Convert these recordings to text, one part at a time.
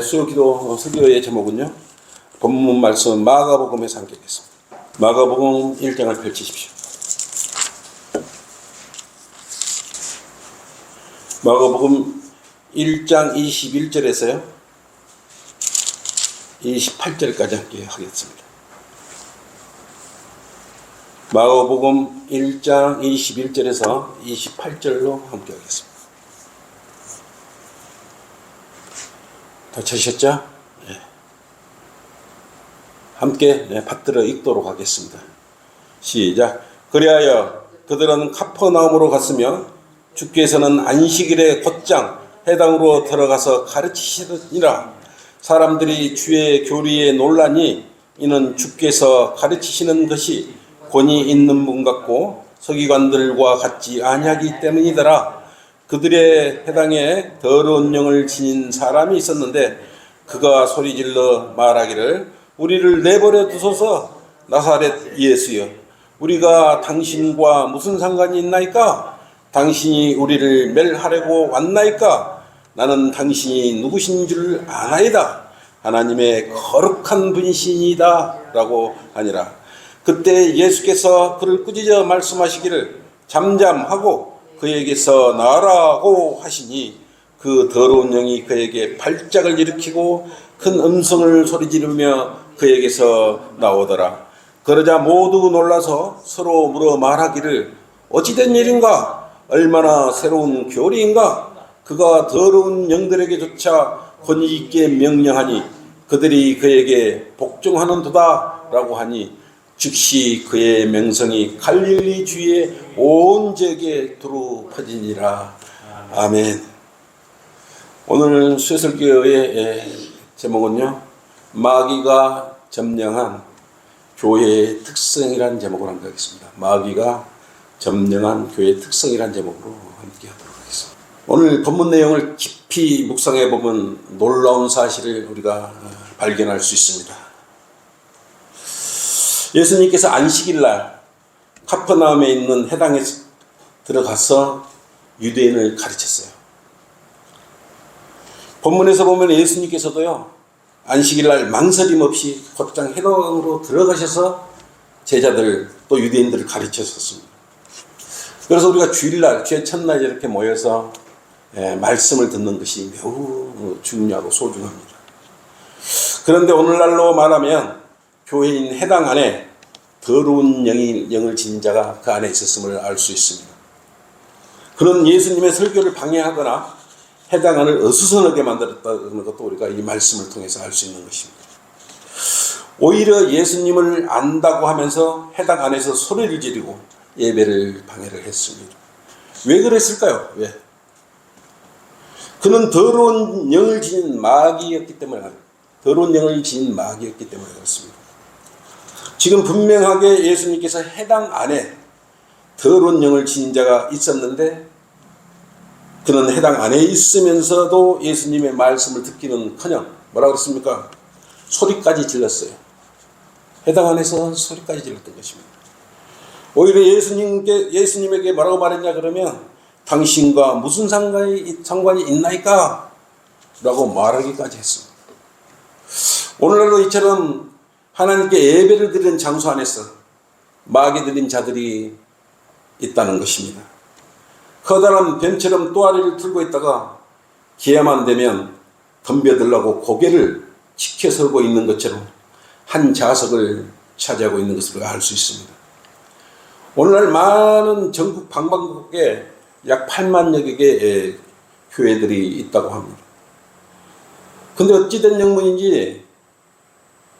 수요기도 설교의 제목은요, 본문 말씀 마가복음에서 함께 하겠습니다. 마가복음 1장을 펼치십시오. 마가복음 1장 21절에서요 28절까지 함께 하겠습니다. 마가복음 1장 21절에서 28절로 함께 하겠습니다. 다 찾으셨죠? 네. 함께 받들어 읽도록 하겠습니다. 시작. 그리하여 그들은 카퍼나움으로 갔으며 주께서는 안식일에 곧장 회당으로 들어가서 가르치시니라. 사람들이 주의 교리에 놀라니 이는 주께서 가르치시는 것이 권위 있는 분 같고 서기관들과 같지 아니하기 때문이더라. 그들의 회당에 더러운 영을 지닌 사람이 있었는데 그가 소리질러 말하기를 우리를 내버려 두소서. 나사렛 예수여, 우리가 당신과 무슨 상관이 있나이까? 당신이 우리를 멸하려고 왔나이까? 나는 당신이 누구신 줄 아나이다. 하나님의 거룩한 분이시니다 라고 하니라. 그때 예수께서 그를 꾸짖어 말씀하시기를 잠잠하고 그에게서 나으라고 하시니 그 더러운 영이 그에게 발작을 일으키고 큰 음성을 소리지르며 그에게서 나오더라. 그러자 모두 놀라서 서로 물어 말하기를 어찌된 일인가? 얼마나 새로운 교리인가? 그가 더러운 영들에게조차 권위 있게 명령하니 그들이 그에게 복종하는도다 라고 하니 즉시 그의 명성이 갈릴리 주위의 온 지역에 두루 퍼지니라. 아멘. 오늘 수요설교의 제목은요, 마귀가 점령한 교회의 특성이라는 제목으로 함께 하겠습니다. 마귀가 점령한 교회의 특성이라는 제목으로 함께 하도록 하겠습니다. 오늘 본문 내용을 깊이 묵상해 보면 놀라운 사실을 우리가 발견할 수 있습니다. 예수님께서 안식일날 카퍼나움에 있는 회당에 들어가서 유대인을 가르쳤어요. 본문에서 보면 예수님께서도요, 안식일날 망설임 없이 곧장 회당으로 들어가셔서 제자들 또 유대인들을 가르쳤었습니다. 그래서 우리가 주일날, 주의 첫날 이렇게 모여서 말씀을 듣는 것이 매우 중요하고 소중합니다. 그런데 오늘날로 말하면 교회인 회당 안에 더러운 영을 지닌 자가 그 안에 있었음을 알 수 있습니다. 그런 예수님의 설교를 방해하거나 회당 안을 어수선하게 만들었다는 것도 우리가 이 말씀을 통해서 알 수 있는 것입니다. 오히려 예수님을 안다고 하면서 회당 안에서 소리를 지르고 예배를 방해를 했습니다. 왜 그랬을까요? 왜? 그는 더러운 영을 지닌 마귀였기 때문에 그렇습니다. 지금 분명하게 예수님께서 회당 안에 더러운 영을 지닌 자가 있었는데 그는 회당 안에 있으면서도 예수님의 말씀을 듣기는커녕 뭐라 그랬습니까? 소리까지 질렀어요. 회당 안에서 소리까지 질렀던 것입니다. 오히려 예수님에게 뭐라고 말했냐 그러면 당신과 무슨 상관이 있나이까? 라고 말하기까지 했습니다. 오늘날도 이처럼 하나님께 예배를 드리는 장소 안에서 마귀 들린 자들이 있다는 것입니다. 커다란 뱀처럼 또아리를 틀고 있다가 기회만 되면 덤벼들라고 고개를 치켜설고 있는 것처럼 한 좌석을 차지하고 있는 것을 알 수 있습니다. 오늘날 많은 전국 방방곡곡에 약 8만여 개의 교회들이 있다고 합니다. 근데 어찌된 영문인지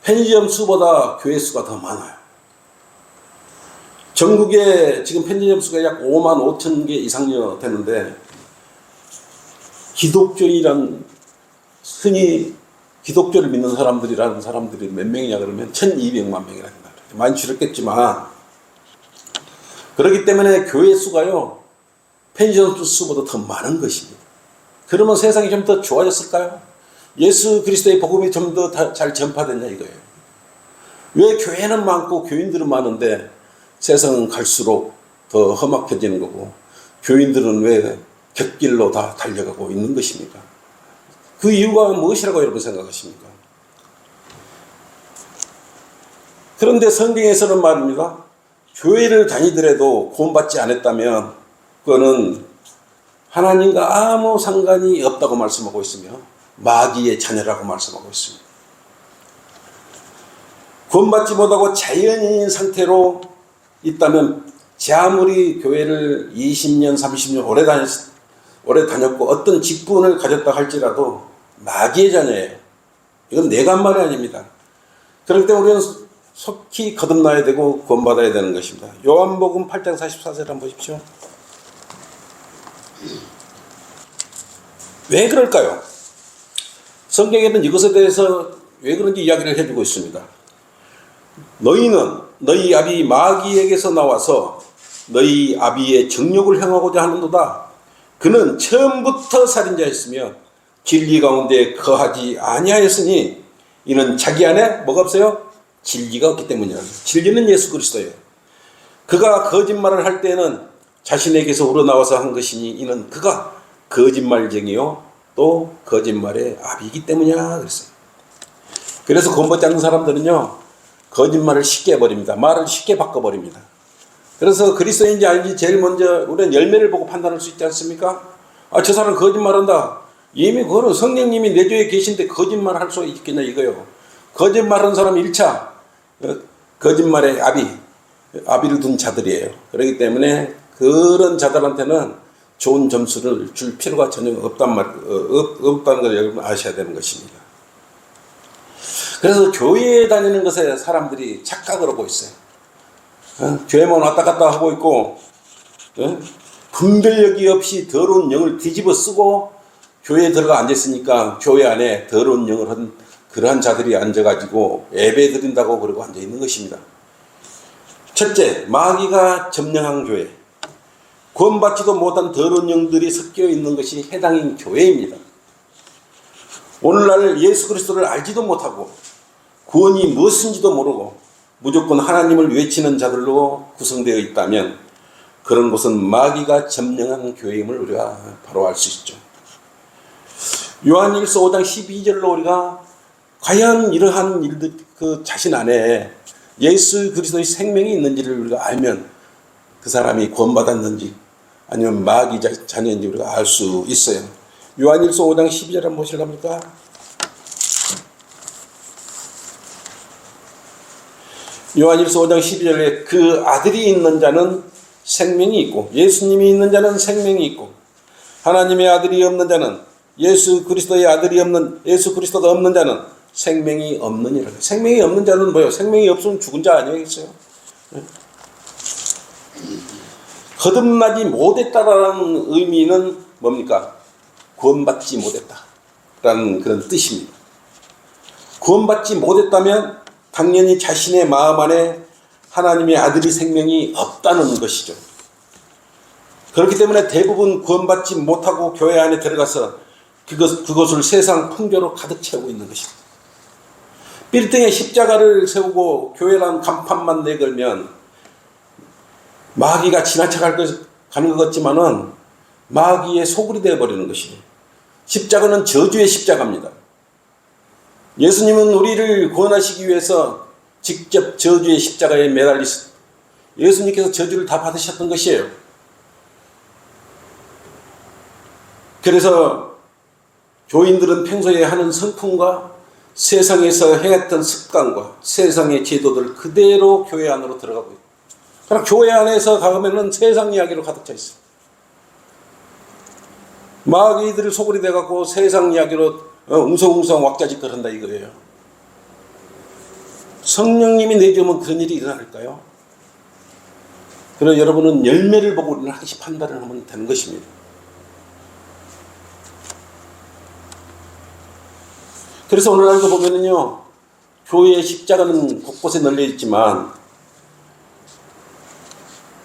편의점 수보다 교회 수가 더 많아요. 전국에 지금 편의점 수가 약 5만 5천 개 이상여 되는데 기독교인이란 흔히 기독교를 믿는 사람들이 몇 명이냐 그러면 1200만 명이라는 말이에요. 많이 줄었겠지만 그렇기 때문에 교회 수가요 편의점 수보다 더 많은 것입니다. 그러면 세상이 좀 더 좋아졌을까요? 예수 그리스도의 복음이 좀 더 잘 전파됐냐 이거예요. 왜 교회는 많고 교인들은 많은데 세상은 갈수록 더 험악해지는 거고 교인들은 왜 곁길로 다 달려가고 있는 것입니까? 그 이유가 무엇이라고 여러분 생각하십니까? 그런데 성경에서는 말입니다. 교회를 다니더라도 구원받지 않았다면 그거는 하나님과 아무 상관이 없다고 말씀하고 있으며 마귀의 자녀라고 말씀하고 있습니다. 구원받지 못하고 자연인 상태로 있다면 아무리 교회를 20년, 30년 오래 다녔고 어떤 직분을 가졌다 할지라도 마귀의 자녀예요. 이건 내가 한 말이 아닙니다. 그렇기 때문에 우리는 속히 거듭나야 되고 구원받아야 되는 것입니다. 요한복음 8장 44절 한번 보십시오. 왜 그럴까요? 성경에는 이것에 대해서 왜 그런지 이야기를 해주고 있습니다. 너희는 너희 아비 마귀에게서 나와서 너희 아비의 정욕을 행하고자 하는도다. 그는 처음부터 살인자였으며 진리 가운데 거하지 아니하였으니 이는 자기 안에 뭐가 없어요? 진리가 없기 때문이라. 진리는 예수 그리스도예요. 그가 거짓말을 할 때는 자신에게서 우러나와서 한 것이니 이는 그가 거짓말쟁이요 또 거짓말의 아비이기 때문이야 그랬어요. 그래서 구원받지 않는 사람들은요 거짓말을 쉽게 해버립니다. 말을 쉽게 바꿔버립니다. 그래서 그리스도인지 아닌지 제일 먼저 우리는 열매를 보고 판단할 수 있지 않습니까? 아, 저 사람 거짓말한다. 이미 그거는 성령님이 내 죄에 계신데 거짓말 할 수 있겠냐 이거요. 거짓말하는 사람 1차 거짓말의 아비를 둔 자들이에요. 그렇기 때문에 그런 자들한테는 좋은 점수를 줄 필요가 전혀 없다는 걸 여러분 아셔야 되는 것입니다. 그래서 교회에 다니는 것에 사람들이 착각을 하고 있어요. 교회만 왔다 갔다 하고 있고 분별력이 없이 더러운 영을 뒤집어 쓰고 교회에 들어가 앉았으니까 교회 안에 더러운 영을 한 그러한 자들이 앉아가지고 예배 드린다고 그러고 앉아있는 것입니다. 첫째, 마귀가 점령한 교회. 구원받지도 못한 더러운 영들이 섞여 있는 것이 해당인 교회입니다. 오늘날 예수 그리스도를 알지도 못하고 구원이 무엇인지도 모르고 무조건 하나님을 외치는 자들로 구성되어 있다면 그런 곳은 마귀가 점령한 교회임을 우리가 바로 알 수 있죠. 요한일서 5장 12절로 우리가 과연 이러한 일들 그 자신 안에 예수 그리스도의 생명이 있는지를 우리가 알면 그 사람이 구원받았는지 아니면 마귀 자녀인지 우리가 알 수 있어요. 요한일서 5장 12절 한번 보실랍니까? 요한일서 5장 12절에 그 아들이 있는 자는 생명이 있고 예수님이 있는 자는 생명이 있고 하나님의 아들이 없는 자는 예수 그리스도의 아들이 없는 예수 그리스도가 없는 자는 생명이 없느니라. 생명이 없는 자는 뭐예요? 생명이 없으면 죽은 자 아니겠어요? 거듭나지 못했다라는 의미는 뭡니까? 구원받지 못했다라는 그런 뜻입니다. 구원받지 못했다면 당연히 자신의 마음 안에 하나님의 아들이 생명이 없다는 것이죠. 그렇기 때문에 대부분 구원받지 못하고 교회 안에 들어가서 그것을 세상 풍조로 가득 채우고 있는 것입니다. 빌딩에 십자가를 세우고 교회라는 간판만 내걸면 마귀가 지나쳐가는 것 같지만은 마귀의 소굴이 되어버리는 것이죠. 십자가는 저주의 십자가입니다. 예수님은 우리를 구원하시기 위해서 직접 저주의 십자가에 매달리셨 예수님께서 저주를 다 받으셨던 것이에요. 그래서 교인들은 평소에 하는 성품과 세상에서 행했던 습관과 세상의 제도들 그대로 교회 안으로 들어가고 있고 그러나 교회 안에서 가면은 세상 이야기로 가득 차 있어요. 마귀들을 소굴이 돼갖고 세상 이야기로 웅성웅성 왁자지껄 한다 이거예요. 성령님이 내주면 그런 일이 일어날까요? 그래서 여러분은 열매를 보고 우리는 항시 판단을 하면 되는 것입니다. 그래서 오늘날도 보면은요, 교회의 십자가는 곳곳에 널려 있지만,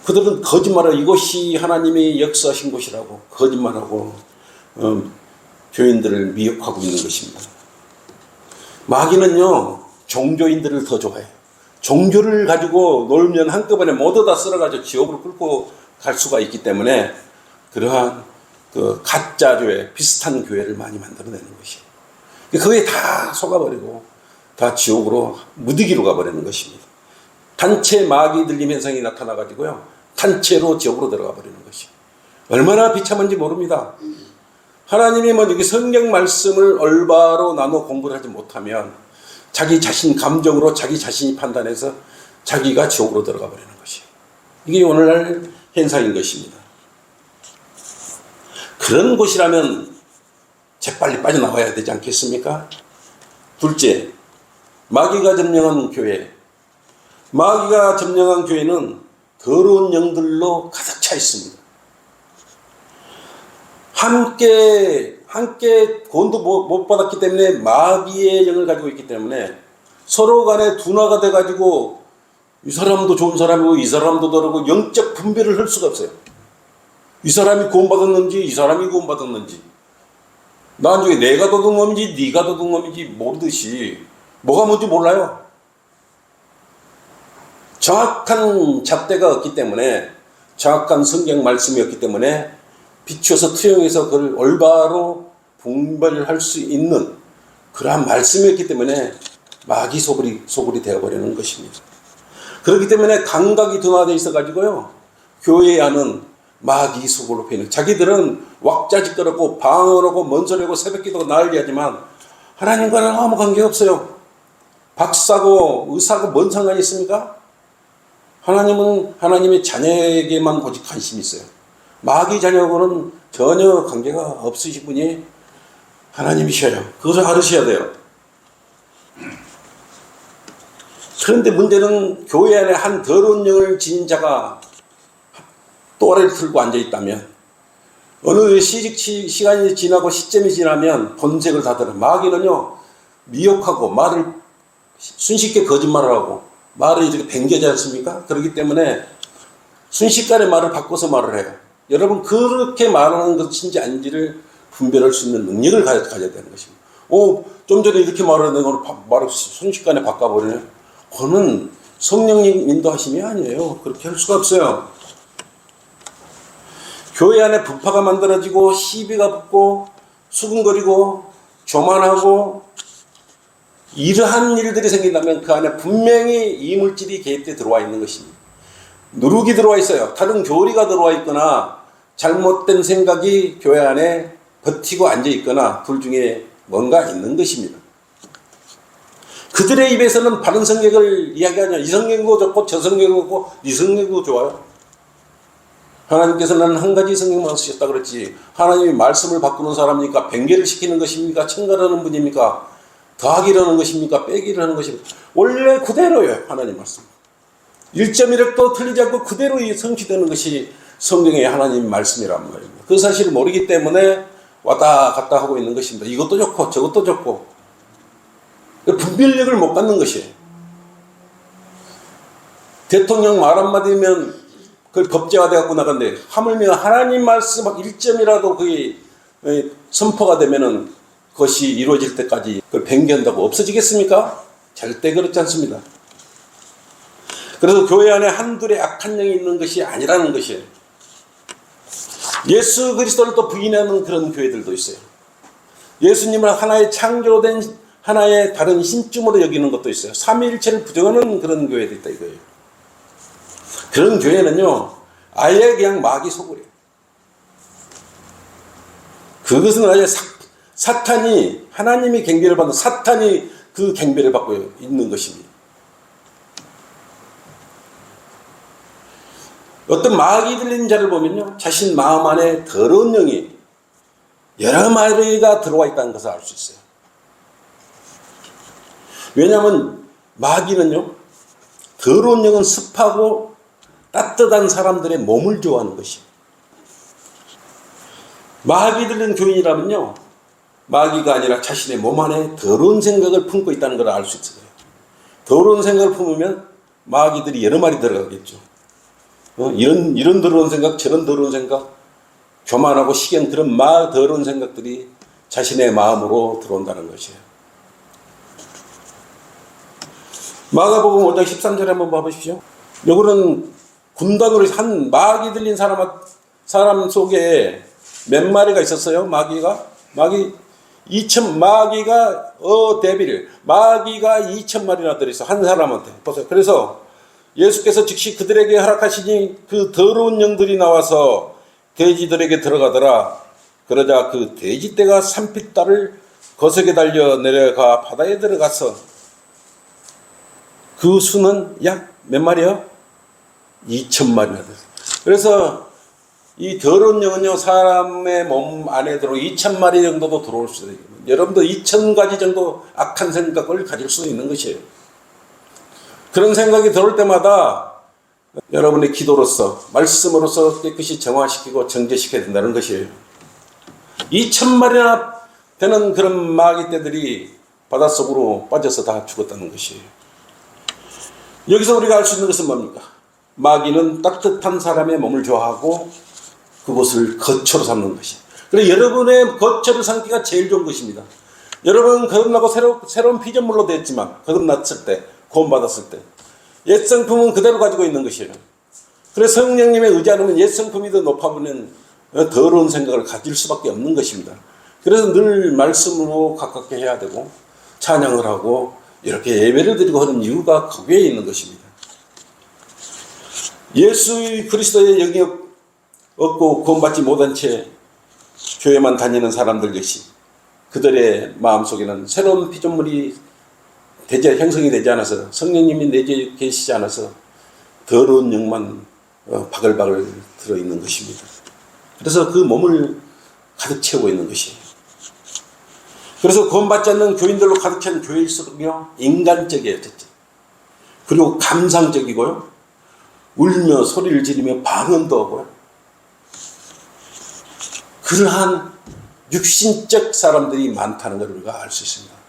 그들은 거짓말을 이것이 하나님이 역사하신 곳이라고 거짓말하고, 교인들을 미혹하고 있는 것입니다. 마귀는요, 종교인들을 더 좋아해요. 종교를 가지고 놀면 한꺼번에 모두 다 쓸어가지고 지옥으로 끌고 갈 수가 있기 때문에, 그러한 가짜 교회, 비슷한 교회를 많이 만들어내는 것이에요. 그게 다 속아버리고 다 지옥으로 무디기로 가버리는 것입니다. 단체 마귀 들림 현상이 나타나가지고요, 단체로 지옥으로 들어가 버리는 것이 얼마나 비참한지 모릅니다. 하나님이 뭐 이렇게 성경 말씀을 올바로 나눠 공부를 하지 못하면 자기 자신 감정으로 자기 자신이 판단해서 자기가 지옥으로 들어가 버리는 것이, 이게 오늘날 현상인 것입니다. 그런 곳이라면 재빨리 빠져나와야 되지 않겠습니까? 둘째, 마귀가 점령한 교회. 마귀가 점령한 교회는 더러운 영들로 가득 차 있습니다. 함께 구원도 못 받았기 때문에 마귀의 영을 가지고 있기 때문에 서로 간에 둔화가 돼가지고 이 사람도 좋은 사람이고 이 사람도 다르고 영적 분별을 할 수가 없어요. 이 사람이 구원받았는지 이 사람이 구원받았는지, 나중에 내가 도둑놈인지 네가 도둑놈인지 모르듯이 뭐가 뭔지 몰라요. 정확한 잣대가 없기 때문에, 정확한 성경 말씀이 없기 때문에 비추어서 투영해서 그걸 올바로 분별할 수 있는 그러한 말씀이었기 때문에 마귀 소굴이 되어버리는 것입니다. 그렇기 때문에 감각이 둔화되어 있어가지고요, 교회 안은 마귀 소굴로 패는, 자기들은 왁자지껄하고 방언하고 뭔 소리하고 새벽기도가 난리하지만 하나님과는 아무 관계가 없어요. 박사고 의사고 뭔 상관이 있습니까? 하나님은 하나님의 자녀에게만 오직 관심이 있어요. 마귀 자녀하고는 전혀 관계가 없으신 분이 하나님이셔요. 그것을 알으셔야 돼요. 그런데 문제는 교회 안에 한 더러운 영을 지닌 자가 또래를 틀고 앉아있다면, 어느 시간이 지나고 시점이 지나면 본색을 다 들어. 마귀는요, 미혹하고 말을 순식게 거짓말을 하고 말을 이렇게 뱅겨지 않습니까? 그렇기 때문에 순식간에 말을 바꿔서 말을 해요. 여러분, 그렇게 말하는 것인지 아닌지를 분별할 수 있는 능력을 가져야 되는 것입니다. 좀 전에 이렇게 말하는 걸 말을 순식간에 바꿔버리네. 그거는 성령님 인도하심이 아니에요. 그렇게 할 수가 없어요. 교회 안에 분파가 만들어지고 시비가 붙고 수근거리고 교만하고 이러한 일들이 생긴다면 그 안에 분명히 이물질이 개입돼 들어와 있는 것입니다. 누룩이 들어와 있어요. 다른 교리가 들어와 있거나 잘못된 생각이 교회 안에 버티고 앉아 있거나 둘 중에 뭔가 있는 것입니다. 그들의 입에서는 바른 성경을 이야기하냐, 이 성경도 좋고 저 성경도 좋고 이 성경도 좋아요. 하나님께서는 한 가지 성경만 쓰셨다 그랬지, 하나님이 말씀을 바꾸는 사람이니까 변개를 시키는 것입니까? 첨가하는 분입니까? 더하기를 하는 것입니까? 빼기를 하는 것입니까? 원래 그대로예요. 하나님 말씀 1.1획도 틀리지 않고 그대로 성취되는 것이 성경의 하나님 말씀이란 말입니다. 그 사실을 모르기 때문에 왔다 갔다 하고 있는 것입니다. 이것도 좋고 저것도 좋고 분별력을 못 갖는 것이에요. 대통령 말 한마디면 그 법제화되어갖고 나간데, 하물며 하나님 말씀 1점이라도 그게 선포가 되면은 그것이 이루어질 때까지 그걸 변경한다고 없어지겠습니까? 절대 그렇지 않습니다. 그래서 교회 안에 한둘의 악한 영이 있는 것이 아니라는 것이에요. 예수 그리스도를 또 부인하는 그런 교회들도 있어요. 예수님을 하나의 창조된 하나의 다른 신쯤으로 여기는 것도 있어요. 삼위일체를 부정하는 그런 교회도 있다 이거예요. 그런 교회는요, 아예 그냥 마귀 소굴이에요. 그것은 아예 사탄이, 하나님이 경배를 받는 사탄이 그 경배를 받고 있는 것입니다. 어떤 마귀 들린 자를 보면요, 자신 마음 안에 더러운 영이 여러 마리가 들어와 있다는 것을 알 수 있어요. 왜냐하면 마귀는요, 더러운 영은 습하고 따뜻한 사람들의 몸을 좋아하는 것이에요. 마귀 들린 교인이라면요, 마귀가 아니라 자신의 몸 안에 더러운 생각을 품고 있다는 걸 알 수 있어요. 더러운 생각을 품으면 마귀들이 여러 마리 들어가겠죠. 이런 더러운 생각, 저런 더러운 생각, 교만하고 시기한 그런 더러운 생각들이 자신의 마음으로 들어온다는 것이에요. 마가복음 5장 13절에 한번 봐보십시오. 요거는 군단으로 한 마귀 들린 사람 속에 몇 마리가 있었어요? 마귀 마귀가 마귀가 2,000마리나 들어있어 한 사람한테. 보세요. 그래서 예수께서 즉시 그들에게 허락하시니 그 더러운 영들이 나와서 돼지들에게 들어가더라. 그러자 그 돼지떼가 산피따를 거세게 달려 내려가 바다에 들어가서 그 수는 약 몇 마리요? 2,000마리나 됐어요. 그래서 이 더러운 영은요, 사람의 몸 안에 들어 2,000마리 정도도 들어올 수도 있고, 여러분도 2,000가지 정도 악한 생각을 가질 수 있는 것이에요. 그런 생각이 들어올 때마다 여러분의 기도로서, 말씀으로서 깨끗이 정화시키고 정제시켜야 된다는 것이에요. 2,000마리나 되는 그런 마귀떼들이 바닷속으로 빠져서 다 죽었다는 것이에요. 여기서 우리가 알 수 있는 것은 뭡니까? 마귀는 따뜻한 사람의 몸을 좋아하고 그곳을 거처로 삼는 것이에요. 그래서 여러분의 거처를 삼기가 제일 좋은 것입니다. 여러분 거듭나고 새로운 피조물로 됐지만, 거듭났을 때, 구원받았을 때 옛 성품은 그대로 가지고 있는 것이에요. 그래서 성령님의 의지 않으면 옛 성품이 더 높아보는 더러운 생각을 가질 수밖에 없는 것입니다. 그래서 늘 말씀으로 가깝게 해야 되고 찬양을 하고 이렇게 예배를 드리고 하는 이유가 거기에 있는 것입니다. 예수 그리스도의 영역 얻고 구원받지 못한 채 교회만 다니는 사람들 역시 그들의 마음속에는 새로운 피조물이 형성이 되지 않아서, 성령님이 내재 계시지 않아서 더러운 영만 바글바글 들어있는 것입니다. 그래서 그 몸을 가득 채우고 있는 것이에요. 그래서 구원받지 않는 교인들로 가득 찬 교회일수록요, 인간적이에요. 그리고 감상적이고요, 울며 소리를 지르며 방언도 하고요, 그러한 육신적 사람들이 많다는 걸 우리가 알 수 있습니다.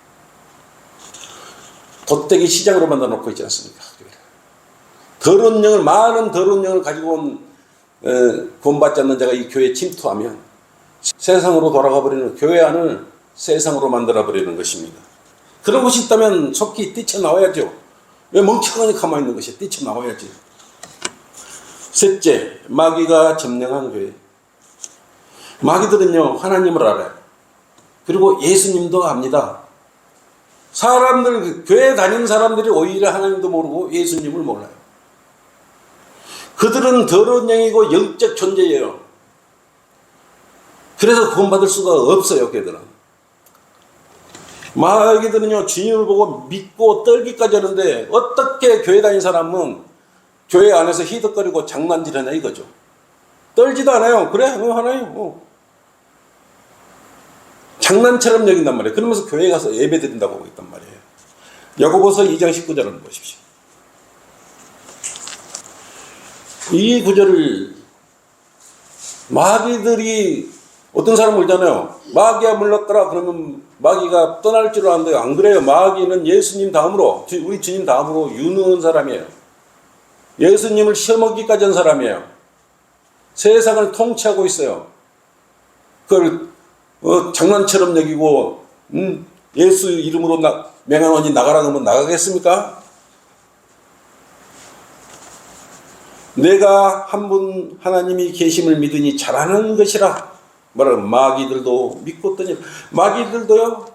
돗대기 시장으로 만들어 놓고 있지 않습니까? 많은 더러운 영을 가지고 온 구원받지 않는 자가 이 교회에 침투하면 세상으로 돌아가 버리는, 교회 안을 세상으로 만들어 버리는 것입니다. 그런 것이 있다면 속히 뛰쳐나와야죠. 왜 멍청하게 가만히 있는 것이? 뛰쳐나와야지. 셋째, 마귀가 점령한 교회. 마귀들은요, 하나님을 알아요. 그리고 예수님도 압니다. 교회 다니는 사람들이 오히려 하나님도 모르고 예수님을 몰라요. 그들은 더러운 영이고 영적 존재예요. 그래서 구원받을 수가 없어요, 걔들은. 마귀들은요, 주님을 보고 믿고 떨기까지 하는데, 어떻게 교회 다니는 사람은 교회 안에서 히덕거리고 장난질하냐 이거죠. 떨지도 않아요. 그래, 하나요. 장난처럼 여긴단 말이에요. 그러면서 교회에 가서 예배 드린다고 하고 있단 말이에요. 야고보서 2장 19절을 보십시오. 이 구절을 마귀들이, 어떤 사람 물잖아요. 마귀가 물렀더라 그러면 마귀가 떠날 줄 아는데 안 그래요. 마귀는 예수님 다음으로, 우리 주님 다음으로 유능한 사람이에요. 예수님을 시험하기까지 한 사람이에요. 세상을 통치하고 있어요. 그걸 장난처럼 여기고 예수 이름으로 맹하노니 나가라 그러면 나가겠습니까? 내가 한 분 하나님이 계심을 믿으니 잘하는 것이라. 뭐라고? 마귀들도 믿고 떠니. 마귀들도요,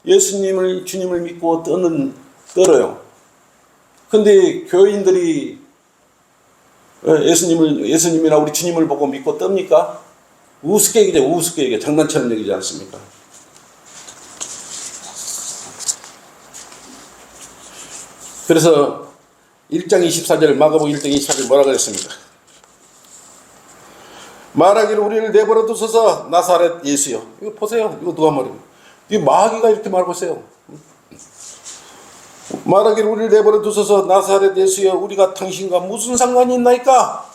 주님을 믿고 떨어요. 근데 교인들이 예수님이나 우리 주님을 보고 믿고 떱니까? 우습게 얘기죠. 장난처럼 얘기지 않습니까? 그래서 1장 24절, 마가복음 1장 24절 뭐라 그랬습니까? 말하기를 우리를 내버려 두소서 나사렛 예수여. 이거 보세요. 이거 누가 말해요? 이 마귀가 이렇게 말하고 있어요. 말하기를 우리를 내버려 두소서 나사렛 예수여, 우리가 당신과 무슨 상관이 있나이까?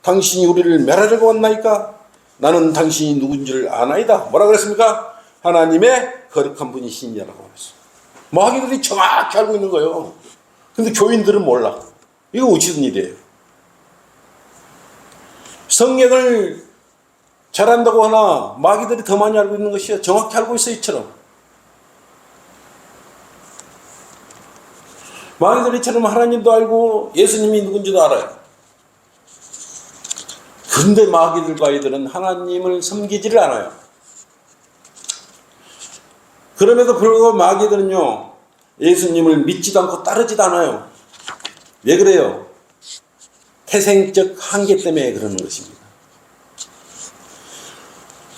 당신이 우리를 멸하려고 왔나이까? 나는 당신이 누군지를 아나이다. 뭐라 그랬습니까? 하나님의 거룩한 분이시냐라고 그랬어요. 마귀들이 정확히 알고 있는 거예요. 근데 교인들은 몰라. 이거 어찌된 일이에요? 성경을 잘한다고 하나 마귀들이 더 많이 알고 있는 것이요. 정확히 알고 있어요, 이처럼. 마귀들이 이처럼 하나님도 알고 예수님이 누군지도 알아요. 근데 마귀들과 아이들은 하나님을 섬기지를 않아요. 그럼에도 불구하고 마귀들은요, 예수님을 믿지도 않고 따르지도 않아요. 왜 그래요? 태생적 한계 때문에 그러는 것입니다.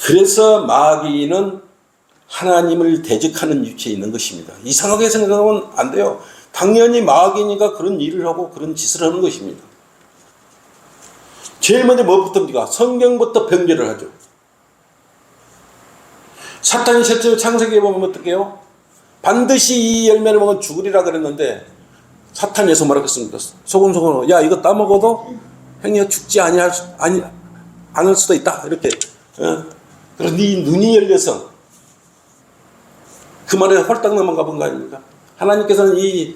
그래서 마귀는 하나님을 대적하는 위치에 있는 것입니다. 이상하게 생각하면 안 돼요. 당연히 마귀니까 그런 일을 하고 그런 짓을 하는 것입니다. 제일 먼저 뭐부터입니까? 성경부터 변개를 하죠. 사탄이 실제로 창세기에 보면 어떻게 해요? 반드시 이 열매를 먹으면 죽으리라 그랬는데 사탄에서 뭐라 했습니까? 소금소금, 야, 이거 따먹어도 행여 죽지 않을 수도 있다. 이렇게. 그래서 네 눈이 열려서 그 말에 홀딱 넘어가 본 거 아닙니까? 하나님께서는 이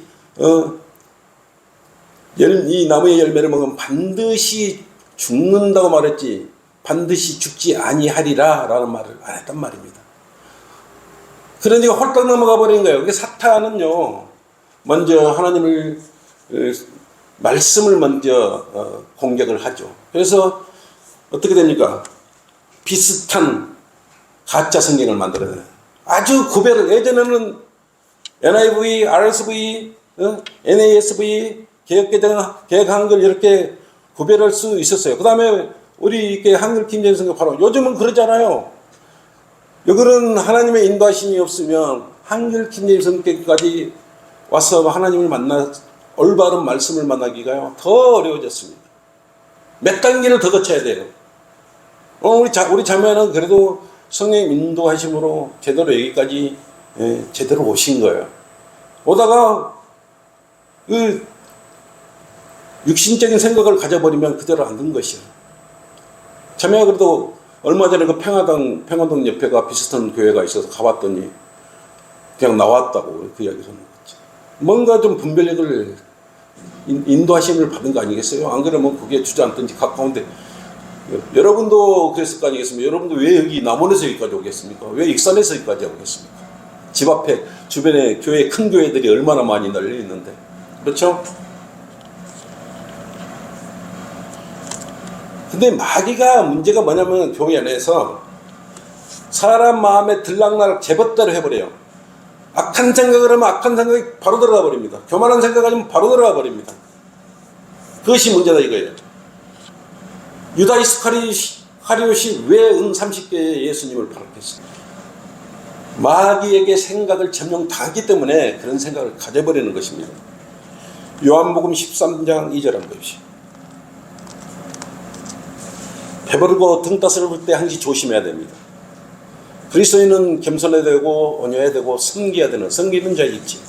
나무의 열매를 먹으면 반드시 죽는다고 말했지 반드시 죽지 아니하리라 라는 말을 안 했단 말입니다. 그러니까 홀딱 넘어가 버린 거예요. 그게 사탄은요, 먼저 하나님을 말씀을 먼저 공격을 하죠. 그래서 어떻게 됩니까? 비슷한 가짜 성경을 만들어내요. 아주 구별을, 예전에는 NIV, RSV, NASV, 개혁 한글 이렇게 구별할 수 있었어요. 그 다음에 우리 이렇게 한글 킹제임스 성경 바로 요즘은 그러잖아요. 이거는 하나님의 인도하심이 없으면 한글 킹제임스 성경까지 와서 하나님을 만나 올바른 말씀을 만나기가요 더 어려워졌습니다. 몇 단계를 더 거쳐야 돼요. 우리 자매는 그래도 성령의 인도하심으로 제대로 여기까지 제대로 오신 거예요. 오다가 그 육신적인 생각을 가져버리면 그대로 안 된 것이에요. 자매가 그래도 얼마 전에 그 평화동 옆에가 비슷한 교회가 있어서 가봤더니 그냥 나왔다고 그 이야기를 하는 거죠. 뭔가 좀 분별력을 인도하심을 받은 거 아니겠어요? 안 그러면 그게 주저앉든지 가까운데 여러분도 그랬을 거 아니겠습니까? 여러분도 왜 여기 남원에서 여기까지 오겠습니까? 왜 익산에서 여기까지 오겠습니까? 집 앞에 주변에 큰 교회들이 얼마나 많이 널려 있는데, 그렇죠? 근데 마귀가 문제가 뭐냐면 교회 안에서 사람 마음에 들락날락 제멋대로 해버려요. 악한 생각을 하면 악한 생각이 바로 들어가 버립니다. 교만한 생각을 하면 바로 들어가 버립니다. 그것이 문제다 이거예요. 유다 이스카리옷이 왜 은 30개의 예수님을 팔았겠어요? 마귀에게 생각을 점령당했기 때문에 그런 생각을 가져버리는 것입니다. 요한복음 13장 2절 한번 보십시오. 배부르고 등 따스러울 때 항시 조심해야 됩니다. 그리스도인은 겸손해야 되고 온유해야 되고 섬겨야 되는 섬기는 자의 있지.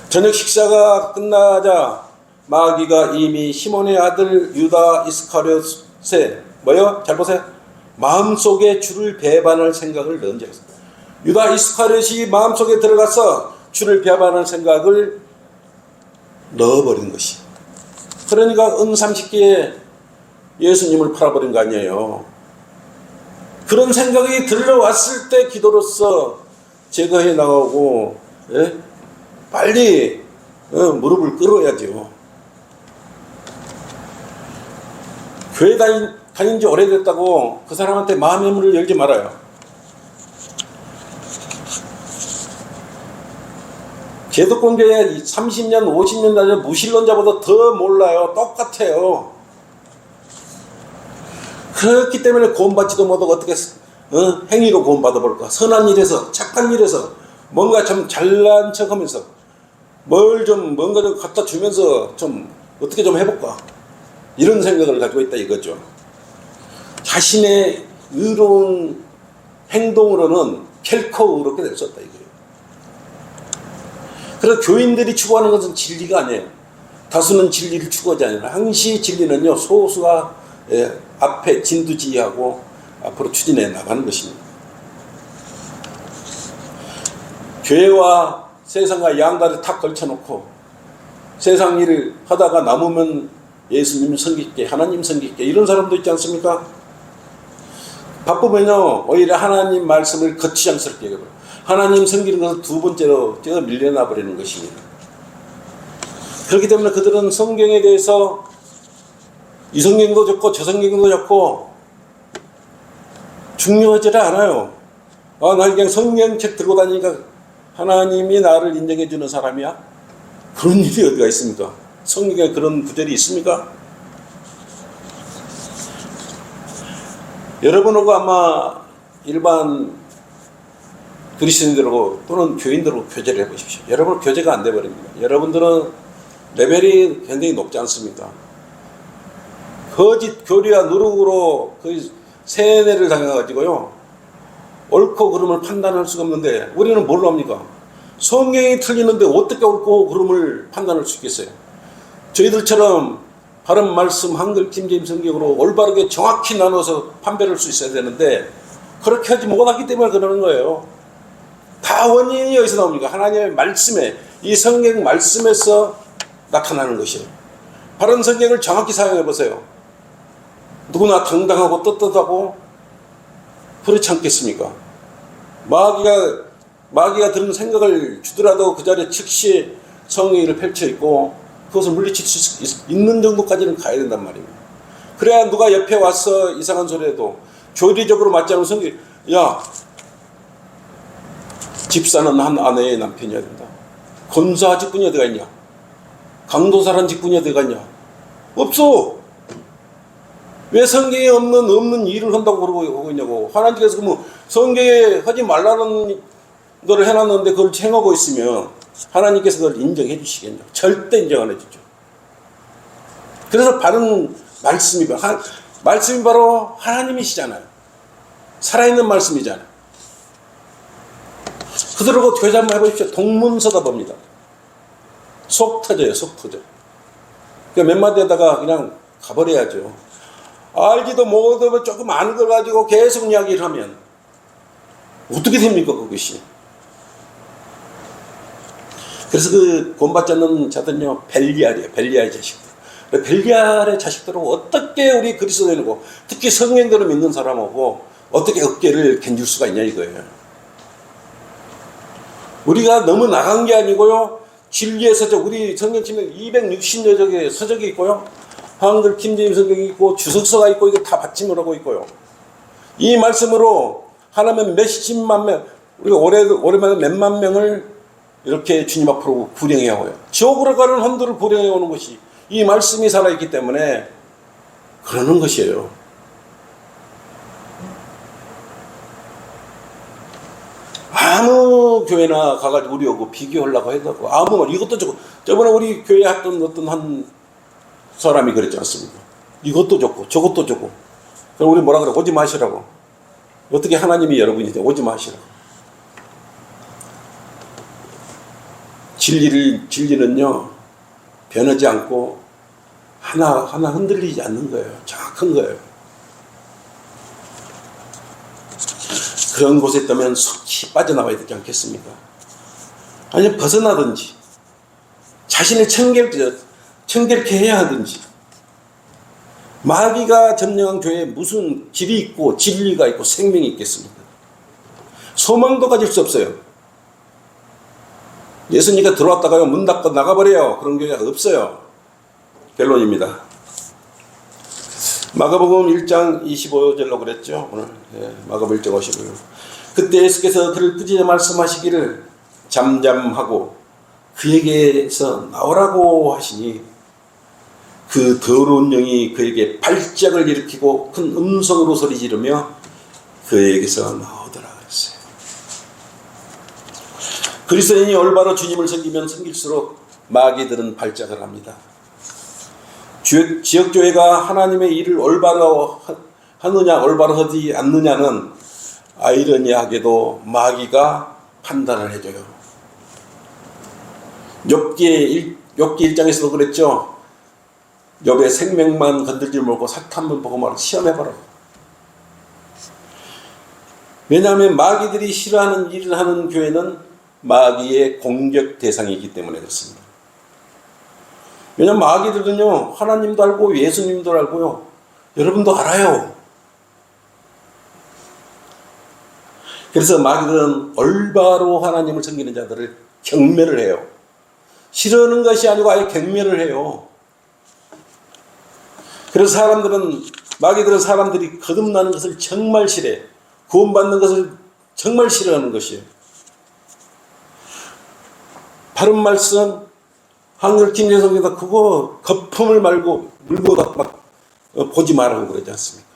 저녁 식사가 끝나자 마귀가 이미 시몬의 아들 유다 이스카리옷의 뭐요? 잘 보세요. 마음속에 주를 배반할 생각을 넣은 자였습니다. 유다 이스카리옷이 마음속에 들어가서 주를 배반할 생각을 넣어버린 것이. 그러니까 은 30개에 예수님을 팔아버린 거 아니에요. 그런 생각이 들러왔을 때 기도로서 제거해 나가고 빨리 무릎을 꿇어야죠. 교회 다닌 지 오래됐다고 그 사람한테 마음의 문을 열지 말아요. 제도권교회 30년, 50년 다닌 무신론자보다 더 몰라요. 똑같아요. 그렇기 때문에 구원받지도 못하고 어떻게 행위로 구원받아 볼까? 선한 일에서, 착한 일에서 뭔가 좀 잘난 척 하면서 뭔가 좀 갖다 주면서 좀 어떻게 좀 해볼까? 이런 생각을 가지고 있다 이거죠. 자신의 의로운 행동으로는 결코 의롭게 될 수 없다 이거예요. 그래서 교인들이 추구하는 것은 진리가 아니에요. 다수는 진리를 추구하지 않아요. 항시 진리는요, 소수가 앞에 진두지휘하고 앞으로 추진해 나가는 것입니다. 교회와 세상과 양다리 탁 걸쳐놓고 세상 일을 하다가 남으면 예수님 섬길게, 하나님 섬길게 이런 사람도 있지 않습니까? 바쁘면요 오히려 하나님 말씀을 거추장스럽게 해버려요. 하나님 섬기는 것을 두 번째로 밀려나 버리는 것입니다. 그렇기 때문에 그들은 성경에 대해서 이 성경도 좋고 저 성경도 좋고 중요하지 않아요. 나 그냥 성경책 들고 다니니까 하나님이 나를 인정해 주는 사람이야? 그런 일이 어디가 있습니까? 성경에 그런 구절이 있습니까? 여러분하고 아마 일반 그리스도인들하고 또는 교인들하고 교제를 해보십시오. 여러분 교제가 안 돼버립니다. 여러분들은 레벨이 굉장히 높지 않습니까? 거짓 교리와 누룩으로 그 세뇌를 당해가지고요, 옳고 그름을 판단할 수가 없는데 우리는 뭘로 합니까? 성경이 틀리는데 어떻게 옳고 그름을 판단할 수 있겠어요? 저희들처럼 바른 말씀 한글 킹제임스 성경으로 올바르게 정확히 나눠서 판별할 수 있어야 되는데 그렇게 하지 못하기 때문에 그러는 거예요. 다 원인이 여기서 나옵니까? 하나님의 말씀에, 이 성경 말씀에서 나타나는 것이에요. 바른 성경을 정확히 사용해 보세요. 누구나 당당하고 떳떳하고 그렇지 않겠습니까? 마귀가 들은 생각을 주더라도 그 자리에 즉시 성경을 펼쳐 있고 그것을 물리칠 수 있는 정도까지는 가야 된단 말입니다. 그래야 누가 옆에 와서 이상한 소리 해도 교리적으로 맞지 않은 성경, 야, 집사는 한 아내의 남편이어야 된다. 권사 직분이 어디가 있냐? 강도사란 직분이 어디가 있냐? 없어. 왜 성경에 없는 일을 한다고 그러고 있냐고. 하나님께서 그러면 성경에 하지 말라는 거를 해놨는데 그걸 행하고 있으면 하나님께서 그걸 인정해 주시겠냐? 절대 인정 안 해주죠. 그래서 바른 말씀이 바로 하나님이시잖아요. 살아있는 말씀이잖아요. 그대로 교제 한번 해보십시오. 동문서답입니다. 속 터져요. 속 터져. 그러니까 몇 마디 하다가 그냥 가버려야죠. 알지도 못하고 조금 아는 걸 가지고 계속 이야기를 하면 어떻게 됩니까 그것이? 그래서 그 구원받지 않는 자들은요, 벨리알이에요. 벨리알의 자식들. 벨리알의 자식들하고 어떻게 우리 그리스도인이고 특히 성령들을 믿는 사람하고 어떻게 어깨를 견줄 수가 있냐 이거예요. 우리가 너무 나간 게 아니고요, 진리의 서적, 우리 성경 치면 260여 적의 서적이 있고요, 한글 킹제임스 성경이 있고 주석서가 있고 이게 다 받침을 하고 있고요. 이 말씀으로 하나면 몇십만 명, 우리가 오랜만에 몇만 명을 이렇게 주님 앞으로 구령해 오요. 지옥으로 가는 혼들을 구령해 오는 것이 이 말씀이 살아있기 때문에 그러는 것이에요. 아무 교회나 가가지고 우리하고 비교하려고 해도 아무 말 이것도 좋고, 저번에 우리 교회에 했던 어떤 한 사람이 그랬지 않습니까? 이것도 좋고 저것도 좋고. 그럼 우리 뭐라 그래? 오지 마시라고. 어떻게 하나님이 여러분이 오지 마시라고. 진리는요, 변하지 않고 하나 흔들리지 않는 거예요. 정확한 거예요. 그런 곳에 있다면 속히 빠져나와야 되지 않겠습니까? 아니면 벗어나든지 자신을 청결케 해야 하든지. 마귀가 점령한 교회에 무슨 길이 있고 진리가 있고 생명이 있겠습니까? 소망도 가질 수 없어요. 예수님과 들어왔다가요 문 닫고 나가버려요. 그런 교회가 없어요. 결론입니다. 마가복음 1장 25절로 그랬죠. 오늘 마가복음 1장 55절. 그때 예수께서 그를 꾸짖어 말씀하시기를 잠잠하고 그에게서 나오라고 하시니 그 더러운 영이 그에게 발작을 일으키고 큰 음성으로 소리 지르며 그에게서 나오더라 그랬어요. 그리스도인이 올바로 주님을 섬기면 섬길수록 마귀들은 발작을 합니다. 지역교회가 하나님의 일을 올바로 하느냐 올바로 하지 않느냐는 아이러니하게도 마귀가 판단을 해줘요. 욥기 1장에서도 그랬죠. 욥의 생명만 건들지 말고 사탄만 보고 말고 시험해봐라. 왜냐하면 마귀들이 싫어하는 일을 하는 교회는 마귀의 공격 대상이기 때문에 그렇습니다. 왜냐하면 마귀들은요, 하나님도 알고 예수님도 알고요, 여러분도 알아요. 그래서 마귀들은 올바로 하나님을 섬기는 자들을 경멸을 해요. 싫어하는 것이 아니고 아예 경멸을 해요. 그래서 마귀들은 사람들이 거듭나는 것을 정말 싫어해. 구원받는 것을 정말 싫어하는 것이에요. 바른 말씀, 한글 김재성에다 그거 거품을 말고 물고 막 보지 말라고 그러지 않습니까?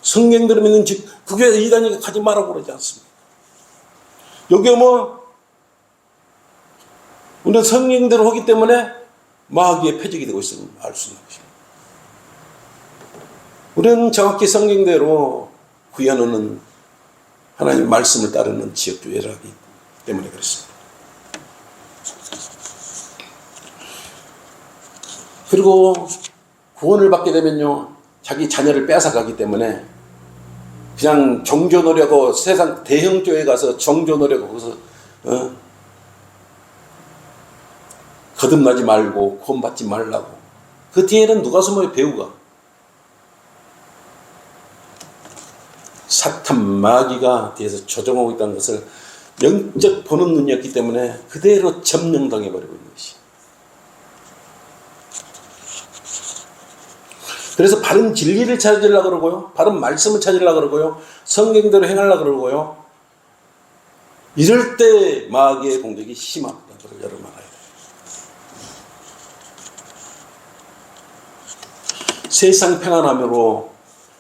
성경대로 믿는 즉 그 교회 이단이 가지 말라고 그러지 않습니까? 여기 뭐 우리는 성경대로 하기 때문에 마귀의 표적이 되고 있음을 알 수 있는 것입니다. 우리는 정확히 성경대로 구현하는 하나님의 말씀을 따르는 지역교회라기 때문에 그렇습니다. 그리고 구원을 받게 되면요, 자기 자녀를 뺏어가기 때문에 그냥 정존하려고 세상 대형교회 가서 정존하려고 거기서 거듭나지 말고 구원받지 말라고. 그 뒤에는 누가 숨어요? 배우가. 사탄 마귀가 뒤에서 조종하고 있다는 것을 영적 보는 눈이었기 때문에 그대로 점령당해버리고 있는 것이. 그래서 바른 진리를 찾으려고 그러고요, 바른 말씀을 찾으려고 그러고요, 성경대로 행하려고 그러고요, 이럴 때 마귀의 공격이 심합니다. 그걸 여러분 알아야 돼요. 세상 평안함으로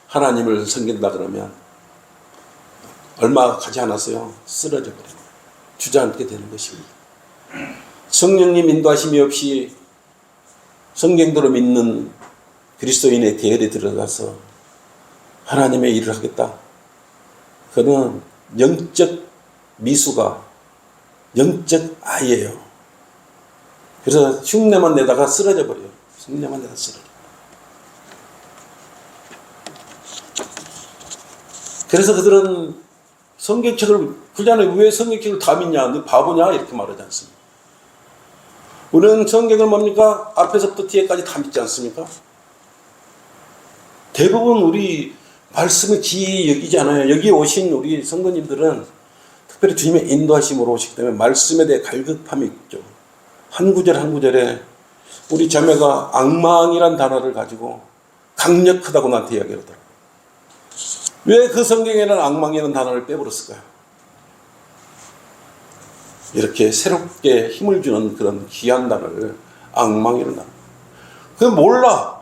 하나님을 섬긴다 그러면 얼마 가지 않았어요. 쓰러져 버려요. 주저앉게 되는 것입니다. 성령님 인도하심이 없이 성경대로 믿는 그리스도인의 대열에 들어가서 하나님의 일을 하겠다. 그는 영적 미수가 영적 아이예요. 그래서 흉내만 내다가 쓰러져 버려요. 흉내만 내다가 쓰러져. 그래서 그들은 성경책을 그잖아요. 왜 성경책을 다 믿냐? 너 바보냐? 이렇게 말하지 않습니까? 우리는 성경을 뭡니까? 앞에서부터 뒤에까지 다 믿지 않습니까? 대부분 우리 말씀을 귀히 여기지 않아요. 여기 오신 우리 성도님들은 특별히 주님의 인도하심으로 오시기 때문에 말씀에 대해 갈급함이 있죠. 한 구절 한 구절에 우리 자매가 악망이란 단어를 가지고 강력하다고 나한테 이야기하더라고요. 왜 그 성경에는 악망이라는 단어를 빼버렸을까요? 이렇게 새롭게 힘을 주는 그런 귀한 단어를 악망이라는 단어. 그건 몰라.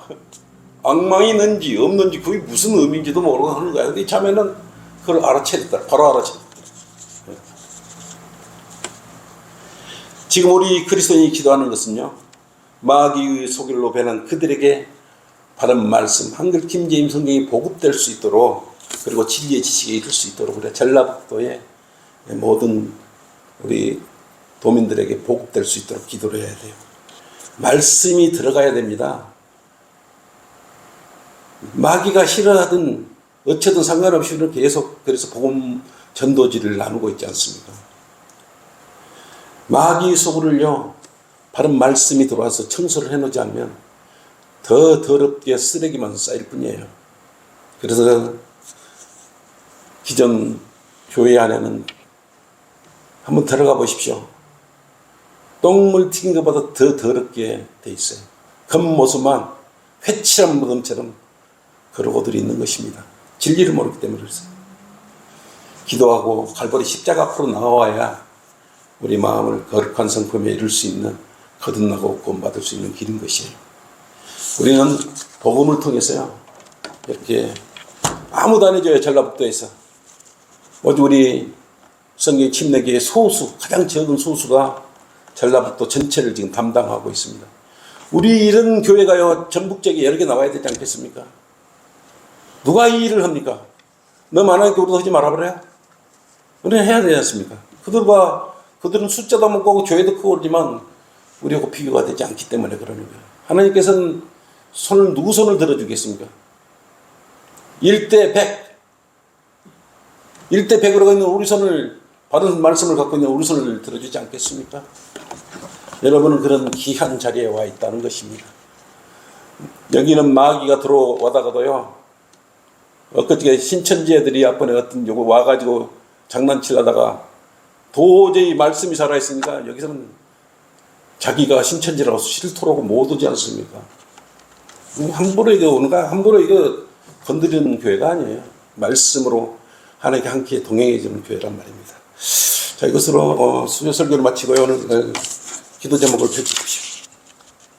악망이 있는지 없는지 그게 무슨 의미인지도 모르고 하는 거야. 근데 자매는 그걸 알아챘다. 바로 알아챘다. 지금 우리 그리스도인이 기도하는 것은요, 마귀의 소결로 배는 그들에게 바른 말씀, 한글 김제임 성경이 보급될 수 있도록, 그리고 진리의 지식에 이룰 수 있도록 우리 전라북도의 모든 우리 도민들에게 보급될 수 있도록 기도를 해야 돼요. 말씀이 들어가야 됩니다. 마귀가 싫어하든 어쩌든 상관없이 우리는 계속 그래서 복음 전도지를 나누고 있지 않습니까? 마귀의 소굴을요, 바른 말씀이 들어와서 청소를 해놓지 않으면 더 더럽게 쓰레기만 쌓일 뿐이에요. 그래서 기존 교회 안에는 한번 들어가 보십시오. 똥물 튀긴 것보다 더 더럽게 돼 있어요. 겉모습만 회칠한 무덤처럼 그러고들 있는 것입니다. 진리를 모르기 때문에 그랬어요. 기도하고 갈보리 십자가 앞으로 나와야 우리 마음을 거룩한 성품에 이룰 수 있는, 거듭나고 구원받을 수 있는 길인 것이에요. 우리는 복음을 통해서요, 이렇게 아무도 안 해줘요. 전라북도에서 오직 우리 성경 침례교의 소수, 가장 적은 소수가 전라북도 전체를 지금 담당하고 있습니다. 우리 이런 교회가요, 전북적에 여러 개 나와야 되지 않겠습니까? 누가 이 일을 합니까? 너무 많으니까 우리도 하지 말아버려요? 우리는 해야 되지 않습니까? 그들은 숫자도 많고 교회도 크고 그러지만 우리하고 비교가 되지 않기 때문에 그러는 거예요. 하나님께서는 누구 손을 들어주겠습니까? 1대 100. 1대 100으로 있는 우리 손을, 바른 말씀을 갖고 있는 우리 손을 들어주지 않겠습니까? 여러분은 그런 귀한 자리에 와 있다는 것입니다. 여기는 마귀가 들어와다가도요, 엊그저께 신천지 애들이 앞번에 어떤 요거 와가지고 장난치려다가 도저히 말씀이 살아있으니까 여기서는 자기가 신천지라고 싫도록 못 오지 않습니까? 함부로 이거 오는가? 함부로 이거 건드리는 교회가 아니에요. 말씀으로 하나님께 함께 동행해주는 교회란 말입니다. 자, 이것으로 수요 설교를 마치고요. 오늘 기도 제목을 펼치십시오.